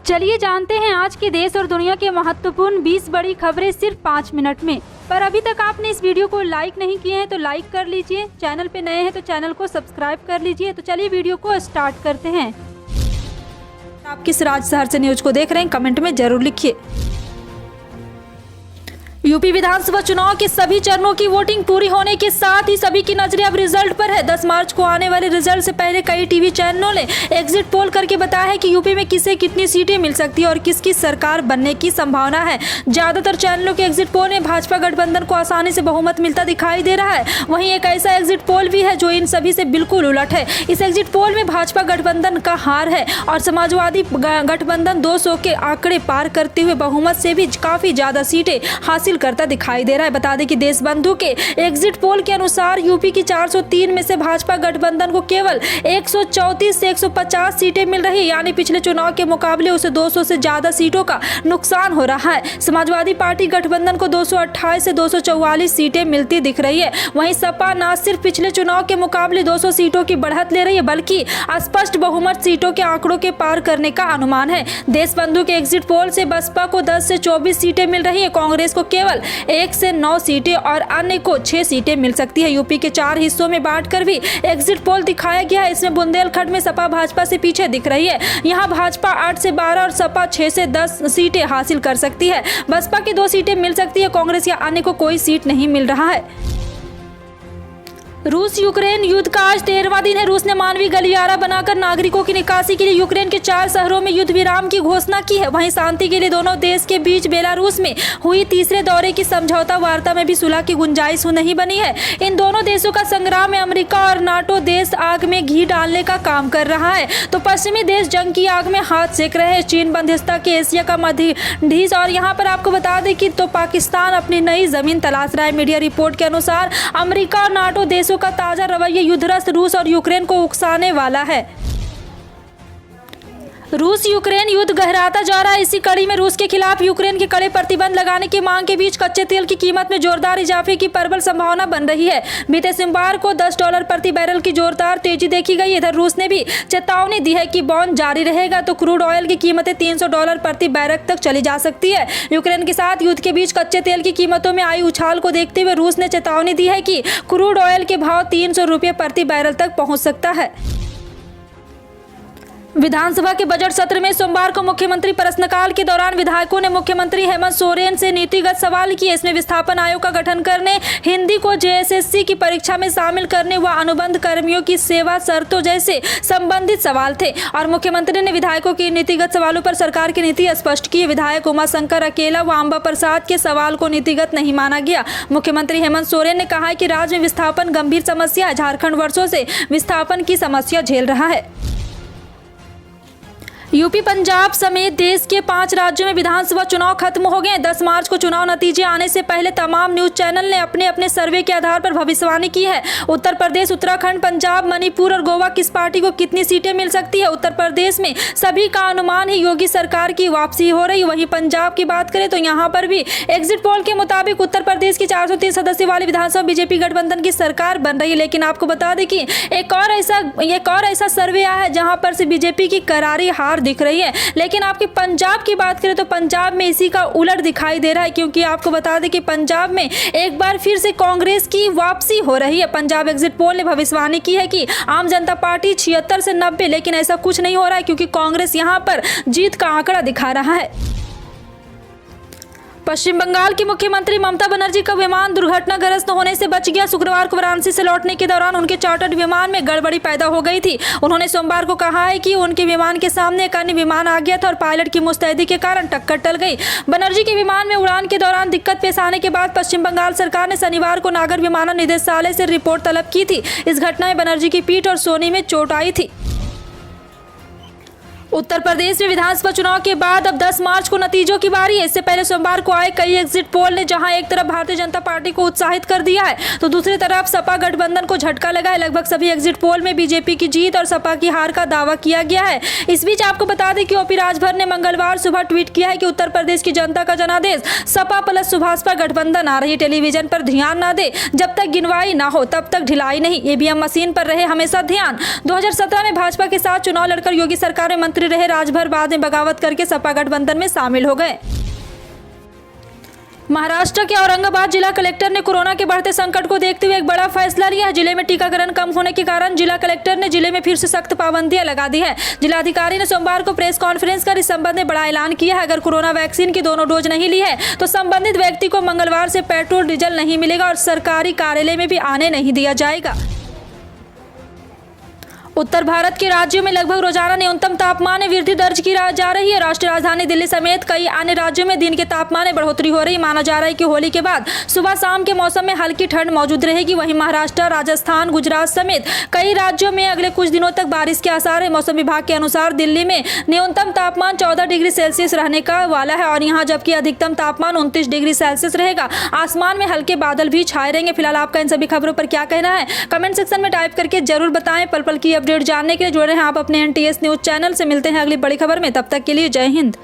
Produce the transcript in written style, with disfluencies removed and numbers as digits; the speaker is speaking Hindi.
चलिए जानते हैं आज के देश और दुनिया के महत्वपूर्ण 20 बड़ी खबरें सिर्फ 5 मिनट में। पर अभी तक आपने इस वीडियो को लाइक नहीं किए हैं तो लाइक कर लीजिए, चैनल पे नए हैं तो चैनल को सब्सक्राइब कर लीजिए। तो चलिए वीडियो को स्टार्ट करते हैं। आप किस राज्य शहर से न्यूज को देख रहे हैं कमेंट में जरूर लिखिए। यूपी विधानसभा चुनाव के सभी चरणों की वोटिंग पूरी होने के साथ ही सभी की नजरें अब रिजल्ट पर है। 10 मार्च को आने वाले रिजल्ट से पहले कई टीवी चैनलों ने एग्जिट पोल करके बताया है कि यूपी में किसे कितनी सीटें मिल सकती है और किसकी सरकार बनने की संभावना है। ज्यादातर चैनलों के एग्जिट पोल में भाजपा गठबंधन को आसानी से बहुमत मिलता दिखाई दे रहा है। वहीं एक ऐसा एग्जिट पोल भी है जो इन सभी से बिल्कुल उलट है। इस एग्जिट पोल में भाजपा गठबंधन का हार है और समाजवादी गठबंधन 200 के आंकड़े पार करते हुए बहुमत से भी काफी ज्यादा सीटें हासिल करता दिखाई दे रहा है। बता दें कि देशबंधु के एग्जिट पोल के अनुसार यूपी की 403 में से भाजपा गठबंधन को केवल 134 से 150 सीटें मिल रही है, यानी पिछले चुनाव के मुकाबले उसे 200 से ज्यादा सीटों का नुकसान हो रहा है। समाजवादी पार्टी गठबंधन को 228 से 244 सीटें मिलती दिख रही है। वहीं सपा न सिर्फ पिछले चुनाव के मुकाबले 200 सीटों की बढ़त ले रही है बल्कि स्पष्ट बहुमत सीटों के आंकड़ों के पार करने का अनुमान है। देशबंधु के एग्जिट पोल से बसपा को 10 से 24 सीटें मिल रही है, कांग्रेस को केवल 1 से 9 सीटें और अन्य को 6 सीटें मिल सकती है। यूपी के 4 हिस्सों में बांटकर भी एग्जिट पोल दिखाया गया है। इसमें बुंदेलखंड में सपा भाजपा से पीछे दिख रही है। यहां भाजपा 8 से 12 और सपा 6 से 10 सीटें हासिल कर सकती है। बसपा की 2 सीटें मिल सकती है, कांग्रेस या अन्य को कोई सीट नहीं मिल रहा है। रूस यूक्रेन युद्ध का आज 13वां दिन है। रूस ने मानवीय गलियारा बनाकर नागरिकों की निकासी के लिए यूक्रेन के 4 शहरों में युद्ध विराम की घोषणा की है। वहीं शांति के लिए दोनों देश के बीच बेलारूस में हुई तीसरे दौरे की समझौता वार्ता में भी सुलह की गुंजाइश नहीं बनी है। इन दोनों देशों का संग्राम में अमेरिका और नाटो देश आग में घी डालने का काम कर रहा है तो पश्चिमी देश जंग की आग में हाथ सेक रहे हैं। चीन मध्यस्थता के एशिया का मध्यधीश और यहाँ पर आपको बता दें कि तो पाकिस्तान अपनी नई जमीन तलाश रहा है। मीडिया रिपोर्ट के अनुसार अमेरिका और नाटो देशों का ताजा रवैया युद्धग्रस्त रूस और यूक्रेन को उकसाने वाला है। रूस यूक्रेन युद्ध गहराता जा रहा है। इसी कड़ी में रूस के खिलाफ यूक्रेन के कड़े प्रतिबंध लगाने की मांग के बीच कच्चे तेल की कीमत में जोरदार इजाफे की प्रबल संभावना बन रही है। बीते सोमवार को $10 प्रति बैरल की जोरदार तेजी देखी गई। इधर रूस ने भी चेतावनी दी है कि बॉन्ड जारी रहेगा तो क्रूड ऑयल की कीमतें $300 प्रति बैरल तक चली जा सकती है। यूक्रेन के साथ युद्ध के बीच कच्चे तेल की कीमतों में आई उछाल को देखते हुए रूस ने चेतावनी दी है कि क्रूड ऑयल के भाव ₹300 प्रति बैरल तक पहुंच सकता है। विधानसभा के बजट सत्र में सोमवार को मुख्यमंत्री प्रश्नकाल के दौरान विधायकों ने मुख्यमंत्री हेमंत सोरेन से नीतिगत सवाल किए। इसमें विस्थापन आयोग का गठन करने, हिंदी को जेएसएससी की परीक्षा में शामिल करने व अनुबंध कर्मियों की सेवा शर्तों जैसे संबंधित सवाल थे और मुख्यमंत्री ने विधायकों की नीतिगत सवालों पर सरकार की नीति स्पष्ट की। विधायक उमाशंकर अकेला व अंबा प्रसाद के सवाल को नीतिगत नहीं माना गया। मुख्यमंत्री हेमंत सोरेन ने कहा कि राज्य में विस्थापन गंभीर समस्या है। झारखंड वर्षों से विस्थापन की समस्या झेल रहा है। यूपी पंजाब समेत देश के 5 राज्यों में विधानसभा चुनाव खत्म हो गए। 10 मार्च को चुनाव नतीजे आने से पहले तमाम न्यूज चैनल ने अपने अपने सर्वे के आधार पर भविष्यवाणी की है। उत्तर प्रदेश, उत्तराखंड, पंजाब, मणिपुर और गोवा किस पार्टी को कितनी सीटें मिल सकती है। उत्तर प्रदेश में सभी का अनुमान ही योगी सरकार की वापसी हो रही। वहीं पंजाब की बात करें तो यहाँ पर भी एग्जिट पोल के मुताबिक उत्तर प्रदेश की 403 सदस्य वाली विधानसभा बीजेपी गठबंधन की सरकार बन रही है। लेकिन आपको बता दें कि एक और ऐसा सर्वे आया है जहाँ पर से बीजेपी की करारी हार दिख रही है। लेकिन आपकी पंजाब की बात करें तो पंजाब में इसी का उलट दिखाई दे रहा है, क्योंकि आपको बता दें कि पंजाब में एक बार फिर से कांग्रेस की वापसी हो रही है। पंजाब एग्जिट पोल ने भविष्यवाणी की है कि आम जनता पार्टी 76 से 90, लेकिन ऐसा कुछ नहीं हो रहा है क्योंकि कांग्रेस यहां पर जीत का आंकड़ा दिखा रहा है। पश्चिम बंगाल की मुख्यमंत्री ममता बनर्जी का विमान दुर्घटनाग्रस्त होने से बच गया। शुक्रवार को वाराणसी से लौटने के दौरान उनके चार्टर्ड विमान में गड़बड़ी पैदा हो गई थी। उन्होंने सोमवार को कहा है कि उनके विमान के सामने एक अन्य विमान आ गया था और पायलट की मुस्तैदी के कारण टक्कर टल गई। बनर्जी के विमान में उड़ान के दौरान दिक्कत पेश आने के बाद पश्चिम बंगाल सरकार ने शनिवार को नागर विमानन निदेशालय से रिपोर्ट तलब की थी। इस घटना में बनर्जी की पीठ और सोनी में चोट आई थी। उत्तर प्रदेश में विधानसभा चुनाव के बाद अब 10 मार्च को नतीजों की बारी है। इससे पहले सोमवार को आए कई एग्जिट पोल ने जहां एक तरफ भारतीय जनता पार्टी को उत्साहित कर दिया है तो दूसरी तरफ सपा गठबंधन को झटका लगा है। लगभग सभी एग्जिट पोल में बीजेपी की जीत और सपा की हार का दावा किया गया है। इस बीच आपको बता दें कि ओपी राजभर ने मंगलवार सुबह ट्वीट किया है कि उत्तर प्रदेश की जनता का जनादेश सपा प्लस सुभाषपा गठबंधन आ रही। टेलीविजन पर ध्यान न दे, जब तक गिनवाई ना हो तब तक ढिलाई नहीं। ईवीएम मशीन पर रहे हमेशा ध्यान। 2017 में भाजपा के साथ चुनाव लड़कर योगी सरकार में सक्रिय रहे राजभर, बाद में बगावत करके सपा गठबंधन में शामिल हो गए। महाराष्ट्र के औरंगाबाद जिला कलेक्टर ने कोरोना के बढ़ते संकट को देखते हुए एक बड़ा फैसला लिया है। जिले में टीकाकरण कम होने के कारण जिला कलेक्टर ने जिले में फिर से सख्त पाबंदियां लगा दी है। जिलाधिकारी ने सोमवार को प्रेस कॉन्फ्रेंस कर इस संबंध में बड़ा ऐलान किया है। अगर कोरोना वैक्सीन की दोनों डोज नहीं ली है तो संबंधित व्यक्ति को मंगलवार से पेट्रोल डीजल नहीं मिलेगा और सरकारी कार्यालय में भी आने नहीं दिया जाएगा। उत्तर भारत के राज्यों में लगभग रोजाना न्यूनतम तापमान में वृद्धि दर्ज की जा रही है। राष्ट्रीय राजधानी दिल्ली समेत कई अन्य राज्यों में दिन के तापमान में बढ़ोतरी हो रही। माना जा रहा है कि होली के बाद सुबह शाम के मौसम में हल्की ठंड मौजूद रहेगी। वहीं महाराष्ट्र, राजस्थान, गुजरात समेत कई राज्यों में अगले कुछ दिनों तक बारिश के आसार है। मौसम विभाग के अनुसार दिल्ली में न्यूनतम तापमान 14 डिग्री सेल्सियस रहने का वाला है और यहाँ जबकि अधिकतम तापमान 29 डिग्री सेल्सियस रहेगा। आसमान में हल्के बादल भी छाए रहेंगे। फिलहाल आपका इन सभी खबरों पर क्या कहना है कमेंट सेक्शन में टाइप करके जरूर बताएं। पल पल की अपडेट जानने के लिए जुड़े रहें आप अपने NTS न्यूज चैनल से। मिलते हैं अगली बड़ी खबर में, तब तक के लिए जय हिंद।